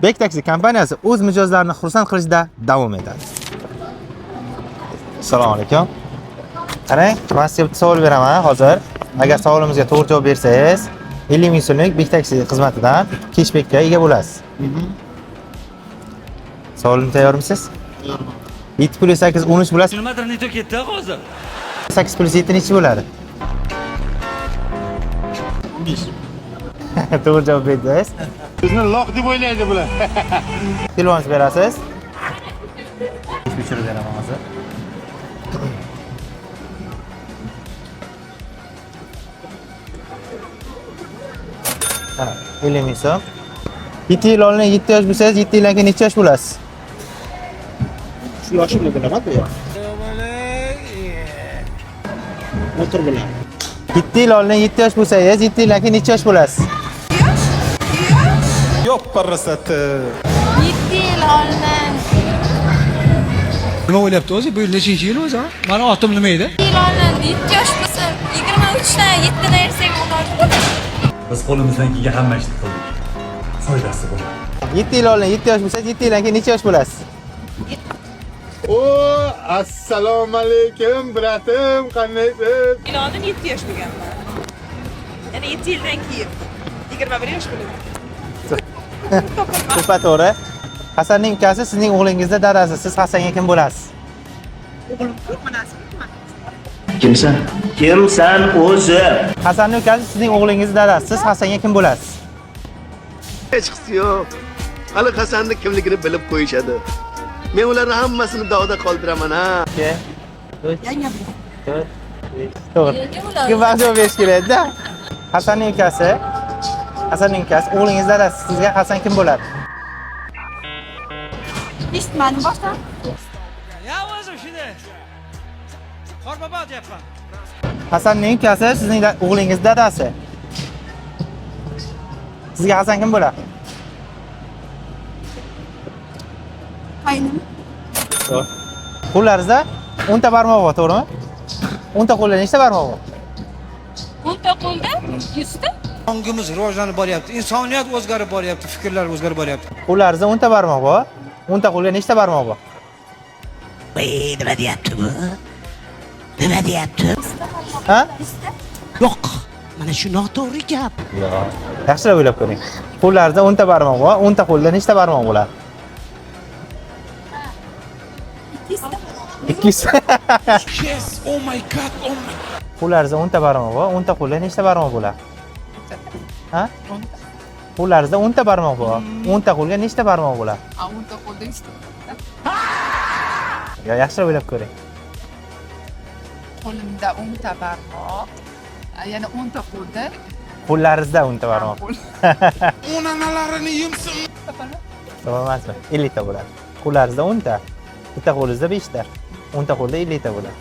Bek Taxi kompaniyasi o'z mijozlarini xursand qilishda davom etadi. Assalomu alaykum. Qarang, men sizga savol beraman hozir. Agar savolimizga to'g'ri javob bersangiz, 50 ming so'mlik Bek Taxi xizmatidan cashbackga ega bo'lasiz. Savolim tayyormisiz? Tayyorman. 7 + 8 13 bo'lasiz. Nimadir neto ketdi hozir. 8 + 7 nechi bo'ladi? 15. To'g'ri javob berdingiz. Bizni loq deb o'ylaydi bular. Telefoningizni berasiz. O'chirib beraman hozir. Mana 50 ming so'm. 7 yil oldin 7 yosh bo'lsangiz, 7 yildan keyin necha yosh bo'lasiz? Shu yoshimni bilaman-ku ya. Motor bilan. 7 yil oldin 7 yosh bo'lsangiz, 7 yildan keyin necha yosh bo'lasiz? Yo'q parasati. 7 yil oldin. Nima o'ylayapti o'zi? Bu yil nechinchi yil o'zi? Mani otim nima edi? 7 yil oldin 7 yosh bo'lsa, 23 dan 7 dan ersak bo'ladi. Biz qo'limizdan kelgan hamma ishni qildik. Foydasi bo'lmadi. 7 yil oldin 7 yosh bo'lsangiz, 7 yildan keyin necha yosh bo'lasiz? O, assalomu alaykum, bratim, qandaysiz? Yil oldin 7 yosh bo'lganman. Yana 7 yildan keyin 21 yosh bo'laman. To'g'ri. Hasanning ukasi sizning o'g'lingizning dadasi. Siz Hasanga kim bo'lasiz? O'g'lim yo'q, manasib emas. Kimsan? Kimsan o'zi? Hasanning ukasi sizning o'g'lingizning dadasi. Siz Hasanga kim bo'lasiz? Hech qisi yo'q. Hali Hasanni kimligini bilib qo'yishadi. Men ularni hammasini dog'da qoldiraman ha. Yangam. To'g'ri. Kim javob berish kerak-da? Hasanning ukasi. Hasanning ukasi o'g'lingizning dadasi. Sizga Hasan kim bo'ladi? Eshitmadim boshdan. Ya o'zi shuni. Qorbobo deyapman. Hasanning ukasi sizning o'g'lingizning dadasi. Sizga Hasan kim bo'ladi? Qaynim. To'g'ri. Qo'llaringizda 10 ta barmoq bor, to'g'rimi? 10 ta qo'lda nechta barmoq bor? 10 ta qo'lda 100 ta. Ongimiz rivojlanib boryapti. Insoniyat o'zgarib boryapti, fikrlar o'zgarib boryapti. Qo'llaringizda 10 ta barmoq bor. 10 ta qo'lga nechta barmoq bor? Nima deyapti bu? Nima deyapti? Ha? Yo'q. Mana shu noto'g'ri gap. Yaxshilab o'ylab ko'ring. Qo'llaringizda 10 ta barmoq bor. 10 ta qo'lda nechta barmoq bo'ladi? 200 ta. Yes, oh my god, oh my. Qo'llaringizda 10 ta barmoq bor. 10 ta qo'lda nechta barmoq bo'ladi? Ha? Qo'llaringizda 10 ta barmoq bor. 10 ta qo'lga nechta barmoq bo'ladi? 10 ta qo'lda 100 ta. Ya yaxshilab o'ylab ko'ring. Qo'limda 10 ta barmoq. Yana 10 ta qo'lda. Qo'llaringizda 10 ta barmoq. Onanalarini yemsin. To'g'ri emasmi? 50 ta bo'ladi. Qo'llaringizda 10 ta. Bitta qo'lingizda 5 ta. 10 ta qo'lda 50 ta bo'ladi.